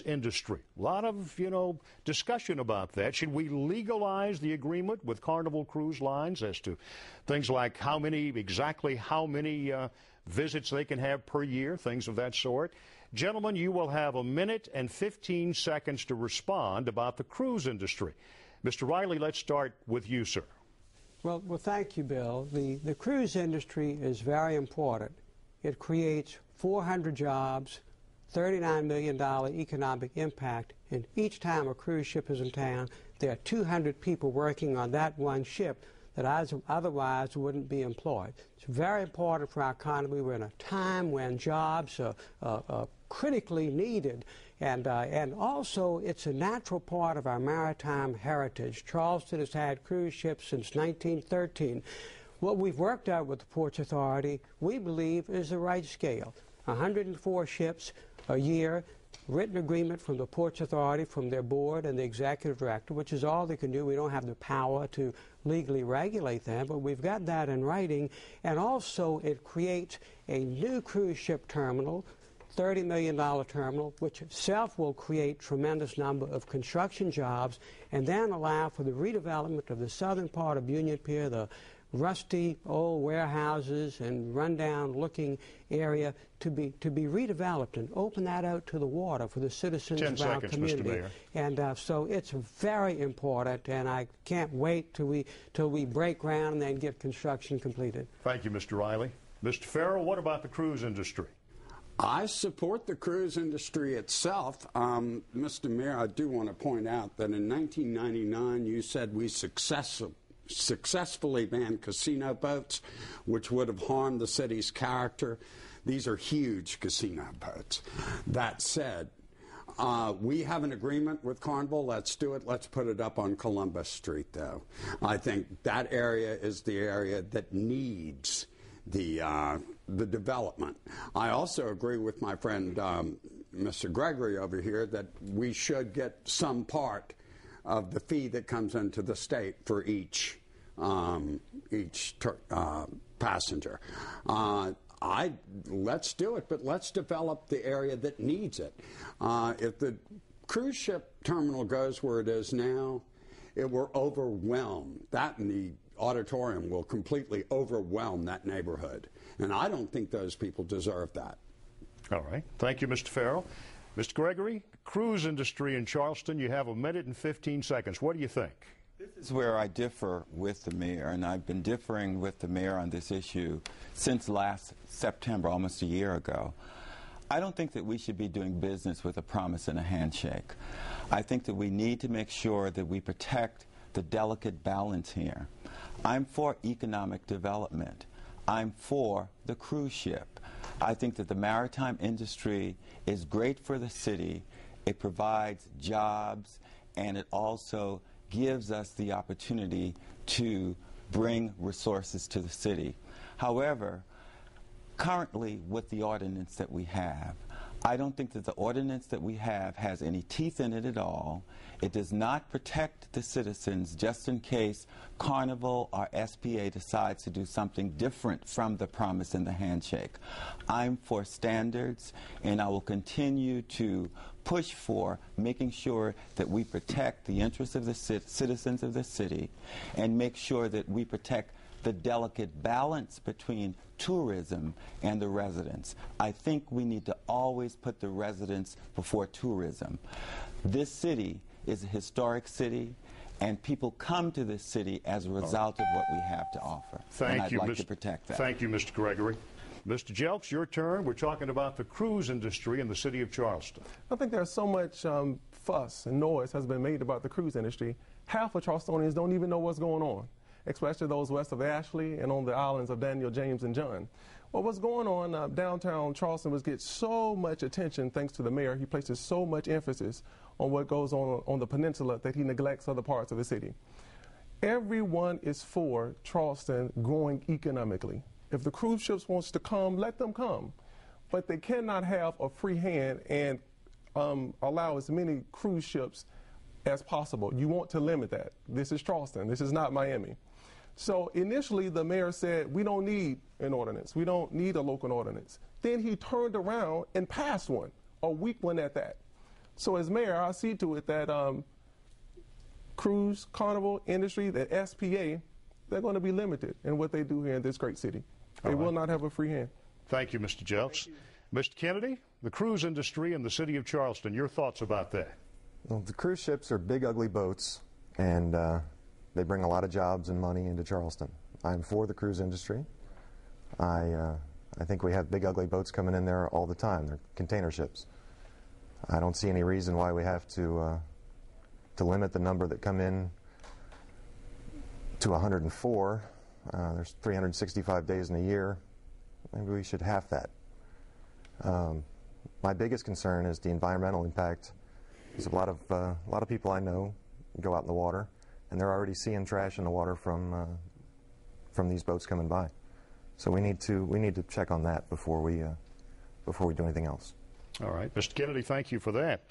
industry. A lot of, discussion about that. Should we legalize the agreement with Carnival Cruise Lines as to things like exactly how many visits they can have per year, things of that sort? Gentlemen, you will have 1 minute and 15 seconds to respond about the cruise industry. Mr. Riley, let's start with you, sir. Well, thank you, Bill. The cruise industry is very important. It creates 400 jobs, $39 million economic impact, and each time a cruise ship is in town, there are 200 people working on that one ship that otherwise wouldn't be employed. It's very important for our economy. We're in a time when jobs are critically needed, and also it's a natural part of our maritime heritage. Charleston has had cruise ships since 1913. What we've worked out with the Ports Authority, we believe, is the right scale. 104 ships a year, written agreement from the Ports Authority, from their board and the executive director, which is all they can do. We don't have the power to legally regulate them, but we've got that in writing. And also it creates a new cruise ship terminal, $30 million terminal, which itself will create tremendous number of construction jobs and then allow for the redevelopment of the southern part of Union Pier, the rusty old warehouses and rundown looking area to be redeveloped and open that out to the water for the citizens of our community. Mr. Mayor. And so it's very important, and I can't wait till we break ground and then get construction completed. Thank you, Mr. Riley. Mr. Farrell, what about the cruise industry? I support the cruise industry itself. Mr. Mayor, I do want to point out that in 1999 you said we successfully banned casino boats, which would have harmed the city's character. These are huge casino boats. That said, we have an agreement with Carnival. Let's do it. Let's put it up on Columbus Street, though. I think that area is the area that needs the development. I also agree with my friend Mr. Gregory over here that we should get some part of the fee that comes into the state for each passenger. Let's do it, but let's develop the area that needs it. If the cruise ship terminal goes where it is now, it will overwhelm that, and the auditorium will completely overwhelm that neighborhood. And I don't think those people deserve that. All right. Thank you, Mr. Farrell. Mr. Gregory, cruise industry in Charleston, you have 1 minute and 15 seconds. What do you think? This is where I differ with the mayor, and I've been differing with the mayor on this issue since last September, almost a year ago. I don't think that we should be doing business with a promise and a handshake. I think that we need to make sure that we protect the delicate balance here. I'm for economic development. I'm for the cruise ship. I think that the maritime industry is great for the city. It provides jobs, and it also gives us the opportunity to bring resources to the city. However, currently with the ordinance that we have, I don't think that the ordinance that we have has any teeth in it at all. It does not protect the citizens just in case Carnival or SPA decides to do something different from the promise and the handshake. I'm for standards, and I will continue to push for making sure that we protect the interests of the citizens of the city and make sure that we protect the delicate balance between tourism and the residents. I think we need to always put the residents before tourism. This city is a historic city, and people come to this city as a result of what we have to offer. Thank you, I'd like to protect that. Thank you, Mr. Gregory. Mr. Jelks, your turn. We're talking about the cruise industry in the city of Charleston. I think there's so much fuss and noise has been made about the cruise industry. Half of Charlestonians don't even know what's going on, especially those west of Ashley and on the islands of Daniel, James, and John. Well, what's going on downtown Charleston gets so much attention thanks to the mayor. He places so much emphasis on what goes on the peninsula that he neglects other parts of the city. Everyone is for Charleston growing economically. If the cruise ships wants to come, let them come. But they cannot have a free hand and allow as many cruise ships as possible. You want to limit that. This is Charleston. This is not Miami. So initially the mayor said, we don't need an ordinance. We don't need a local ordinance. Then he turned around and passed one, a weak one at that. So as mayor, I see to it that cruise, carnival industry, that SPA, they're going to be limited in what they do here in this great city. They will not have a free hand. Thank you, Mr. Jelks. Mr. Kennedy, the cruise industry in the city of Charleston, your thoughts about that? Well, the cruise ships are big, ugly boats, and they bring a lot of jobs and money into Charleston. I'm for the cruise industry. I think we have big, ugly boats coming in there all the time. They're container ships. I don't see any reason why we have to limit the number that come in to 104. There's 365 days in a year. Maybe we should half that. My biggest concern is the environmental impact. There's a lot of people I know go out in the water, and they're already seeing trash in the water from these boats coming by. So we need to check on that before we do anything else. All right, Mr. Kennedy, thank you for that.